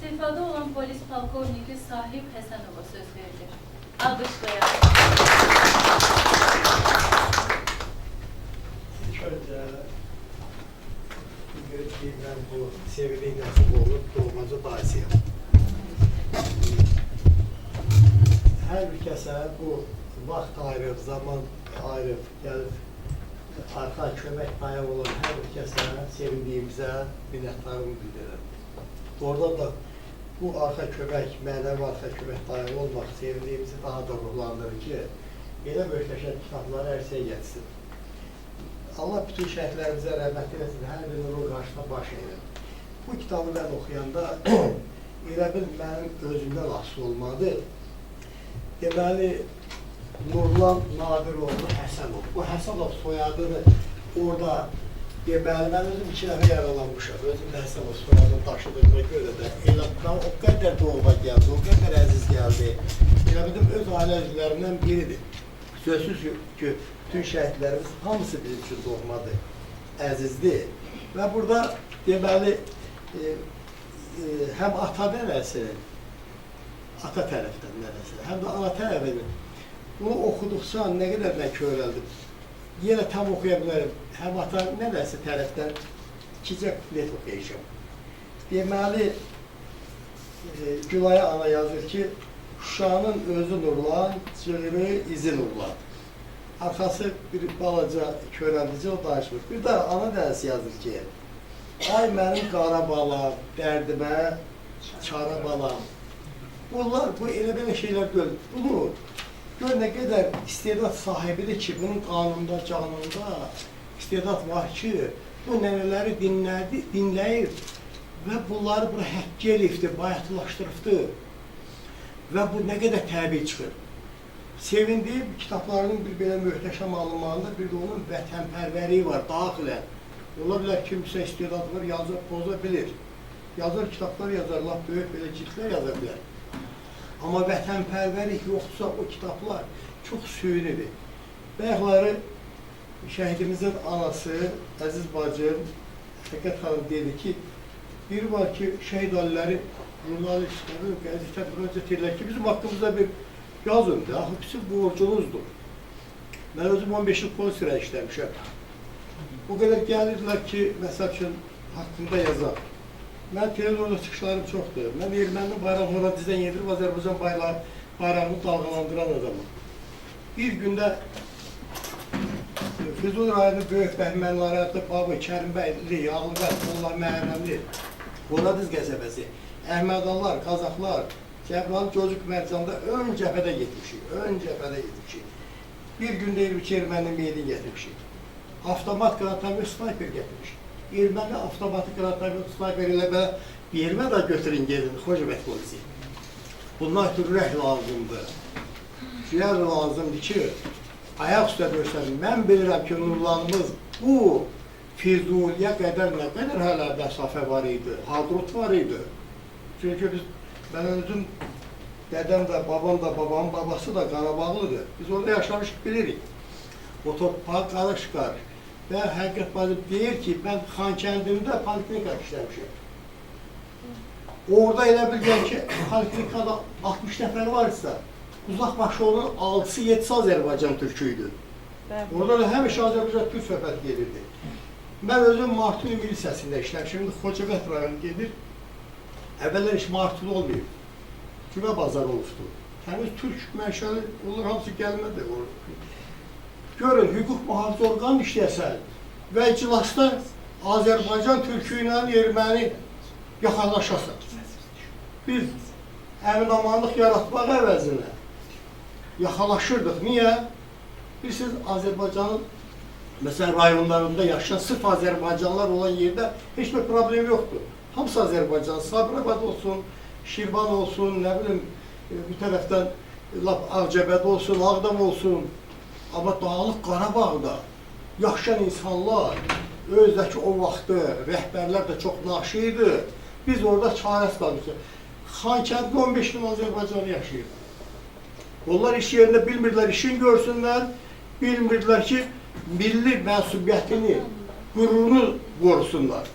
İstifada olan polis polkovniki Sahib Həsənova söz verilir. Alqışlayalım. İlk önce ben bu sevgili nasip olup doğmacı dayısıyım. Her bir kese bu vaxt ayırıp, zaman ayırıp, gelip arka kömək dayağı olan her bir kese sevindiğimize minnettarımı bildirim. Orada da bu arka kömək, mənəvi arka kömək dayağı olmaq sevindiğimizi daha da ruhlandırır ki, belə möhtəşəm kitabları hər şey geçsin. Allah bütün şəhidlərimizə rəhmət eləsin, hər birinin ruh qarşısına baş edir. Bu kitabı mən oxuyanda elə bil mənim özümdən asıl olmadı. Deməli, Nurlan Nadiroğlu Həsənov. Bu Həsənov soyadını orada, deməli, mən özüm 2 dəfə yaralanmışam. Özüm də Həsənov soyadını daşıdığıma görə də elə o qədər doğma gəldi, o qədər əziz gəldi. Elə bildim, öz ailə üzvlərimdən biridir. Sözsüz ki, bütün şəhidlərimiz hamısı bizim üçün doğmadır, əzizdir. Və burada deməli, həm ata nənəsinin, ata tərəfdən nənəsinin, həm də ana tərəfinin bunu oxuduqsa nə qədər mən kövrəldim. Yenə tam oxuya bilərim. Həm ata nənəsi tərəfdən 2 kuplet oxuyacağım. Deməli, Gülaya ana yazır ki, Şuşanın özü nurlan, cığırı izi nurlan. Arkası bir balaca körəndici o danışmır. Bir də ana nənəsi yazır ki, ay mənim qara balam, dərdimə çara balam. Bunlar, bu elə-belə şeylər gör. Bunu gör nə qədər istedad sahibidir ki, bunun qanunda, canında istedad var ki, bu nənələri dinləyir və bunları bura həkk elifdir, bayatlaşdırıbdır. Və bu nə qədər təbii çıxır. Sevindiğim kitablarının bir belə möhtəşəm alınmağında bir də onun vətənpərvəriyi var, daxilən. Ola bilər kimsə istedadı var, yazır, poza bilir. Yazır, kitablar yazar, laf böyük belə ciltlər yazar bilər. Amma vətənpərvərik yoxdursa o kitablar çox süyünüdür. Bayaqları şəhidimizin anası, əziz bacım, Fəqət xanım dedi ki, biri var ki, şəhid aliləri jurnalistləri, qəzetə müraciət edirlər ki, bizim haqqımızda bir yazın da, axı bizim borcunuzdur. Mən özüm 15 il polis sürə işləmişəm. O qədər gəlirdilər ki, məsəl üçün, haqqında yazaq. Mən televizorda çıxışlarım çoxdur. Mən erməni bayraqlara dizən yedirib, Azərbaycan bayrağını dalğalandıran adamım. Bir gündə Füzuli rayonu böyük bəhmənləri adlı Babı, Kərimbəyli, Yağlıqət, Allah Məhərrəmli, Qoradiz qəsəbəsi, Əhmədallar, Qazaxlar, Cəbrayıl Cocuq Mərcanda ön cəbhədə getmişik, Bir gün deyirik ki, erməni meydin getirmişik. Avtomat qranatamiyo snayper getirmişik. Erməni avtomatı qranatamiyo snayper ilə belə bir yermə də götürün gelin, Xocavət polisi. Bunlar ürək lazımdır. Şüyər lazımdır ki, ayaq üstə göstərin. Mən bilirəm ki, nurlanımız bu Füzuliyə qədər nə qədər hələ məsafə var idi, hadrut var idi. Çünki mən özüm, dədəm də, babam da, babamın babası da Qarabağlıdır. Biz orada yaşamışıq, bilirik. O torpaq qarışqar. Və həqiqət bacım deyir ki, mən Xankəndimdə poliklinika işləmişəm. Orada elə bilgən ki, poliklinikada 60 nəfər varsa, uzaq başı olan 6-7 Azərbaycan türküydü. Orada da həmişə Azərbaycan türk söhbət gelirdi. Mən özüm Martuni milisiyasında işləmişəm. Şimdi Xocavət rayonu gedir. Əvvəllər iş Martuni olmayıb. Cümə bazarı oluşdu. Təmiz türk mənşəli olur, hamısı gəlmədi. Görün, hüquq mühafizə orqanı işləyəsən və iclasda Azərbaycan türkü ilə erməni yaxalaşasan. Biz əmin-amanlıq yaratmaq əvəzinə yaxalaşırdıq. Niyə? Bilirsiniz, Azərbaycanın məsələn rayonlarında yaşayan sırf Azərbaycanlılar olan yerdə heç bir problem yoxdur. Hamısı Azərbaycan, Sabirabad olsun, Şirvan olsun, nə bilim, bir tərəfdən Ağcabəd olsun, Ağdam olsun. Amma Dağlıq Qarabağda yaşayan insanlar, özdəki o vaxtı rəhbərlər də çox naşı idi. Biz orada çarəsiz qalmışıq. Xankənddə 15 min Azərbaycanlı yaşayır. Onlar iş yerində bilmirlər, işin görsünlər, bilmirlər ki, milli mənsubiyyətini, qürurunu qorusunlar.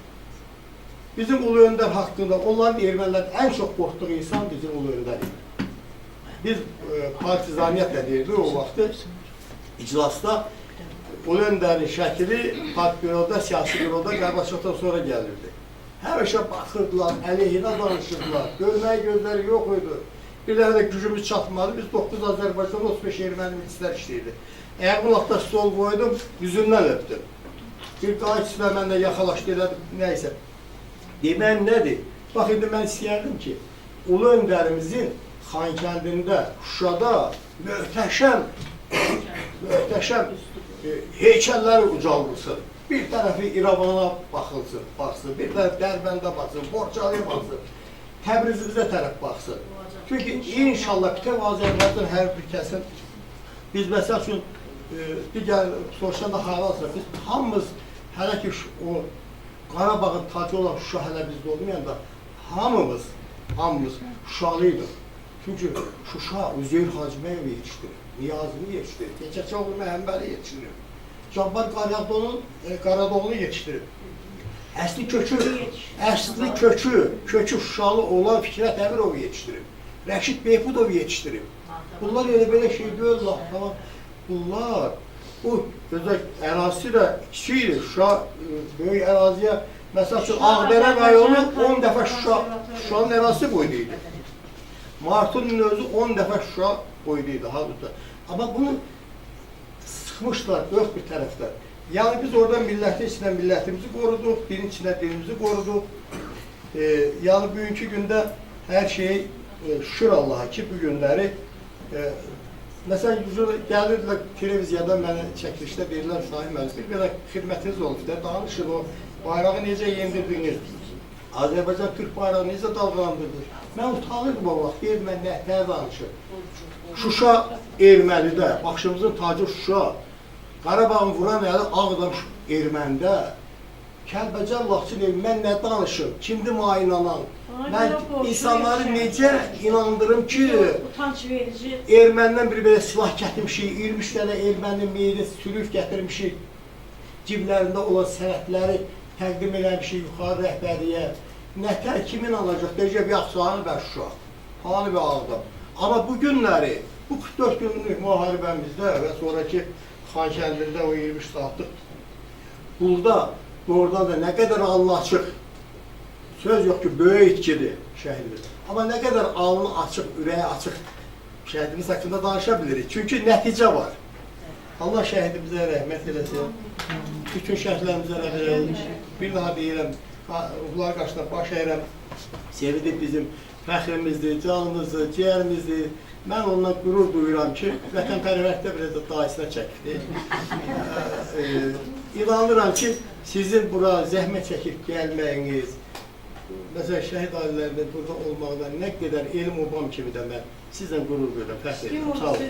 bizim Ulu Öndər haqqında onların ermənilərin ən çox qorxduğu insan bizim Ulu Öndər idi. Biz partizaniyyətlə deyirdik o vaxtı iclasda Ulu Öndərin şəkili partbüroda, siyasi büroda Qarbaçovdan sonra gəlirdi. Həmişə baxırdılar, əleyhinə danışırdılar, görməyə gözləri yox idi. Bir dənə də gücümüz çatmadı, biz 9 Azərbaycan 35 erməni milislər işləyirdi. Əgər bu vaxtda stol qoydum, yüzündən öpdüm. Bir qayıçısına mən də yaxalaşdı elədim, nəysə. Demən nədir? Bax, indi mən istəyərdim ki, Ulu Öndərimizin Xankəndində, Şuşada möhtəşəm heykəlləri ucaldılsın. Bir tərəfi İrəvana baxsın, bir tərəf Dərbəndə baxsın, Borçalıya baxsın, Təbrizimizə tərəf baxsın. Çünki inşallah bütün Azərbaycan hər bir kəsin, biz məsəl üçün, digər soruşan da halasın, biz hamımız, hələ ki o Qarabağın tacı olan Şuşa hələ bizdə olmayanda, hamımız Şuşalıydıq. Çünki Şuşa Üzeyir Hacıməyev yetişdirir, Niyazını yetişdirir, Keçəçoğlu Məhəmbəli yetişdirir. Cabbar Qaradoğlu yetişdirib. Əsli kökü Şuşalı olan Fikrət Əmirov yetişdirib. Rəşid Beypudov yetişdirib. Bunlar elə belə şey deyil, tamam. Bunlar, bu özək ərazisi də kiçikdir. Şuşa böyük əraziyə, məsəl üçün Ağdərə rayonu 10 dəfə Şuşanın ərazisi boyduydu. Martunun özü 10 dəfə Şuşa boyduydu. Amma bunu sıxmışlar dörd bir tərəfdən. Yəni biz orada millətin içindən millətimizi qoruduq, dinin içindən dinimizi qoruduq. Yəni bugünkü gündə hər şey şükür Allaha ki, bu günləri məsələn, gəlirdilər televiziyadan mənə çəkilişdə deyirlər, Şahin müəllim, bir qədər xidmətiniz olub, danışın o bayrağı necə yendirdiniz, Azərbaycan Türk bayrağı necə dalğalandırdınız. Mən utanırdım o vaxt, deyirdim, mən nəhətlər danışır. Şuşa ermənidə, başımızın tacı Şuşa, Qarabağın vuran əli Ağdam erməndə, Kəlbəcər Laçın evi, mən nə danışım, kimdir mənə inanan? Mən insanları necə inandırım ki, erməndən bir belə silah gətirmişik, 23 dənə ermənin meyini sülüf gətirmişik, ciblərində olan sənətləri təqdim eləmişik yuxarı rəhbəriyə. Nətər kimin alacaq? Deyəcək, yaxşılarını bər Şuşa, hanı və Ağdam. Amma bu günləri, bu 44 günlük müharibəmizdə və sonraki Xankəndində o 23 saatlıq, burada, doğrudan da nə qədər alnı açıq, söz yox ki, böyük itkidir şəhidimiz. Amma nə qədər alnı açıq, ürəyi açıq şəhidimiz haqqında danışa bilirik. Çünki nəticə var. Allah şəhidimizə rəhmət eləsin. Bütün şəhidlərimizə rəhmət eləsin. Bir daha deyirəm, ruhlar qarşısında baş əyirəm. Sevinib bizim fəxrimizdir, canımızdır, ciyərimizdir. Mən ondan qürur duyuram ki, vətənpərvərlikdə biraz da dahisinə çəkdi. İnanıram ki, sizin bura zəhmət çəkib gəlməyiniz, məsələn, şəhid ailələrində burada olmaqdan nə qədər elm obam kimi də mən sizlə qürur duyuram, fəxr edirəm. Sağ olun.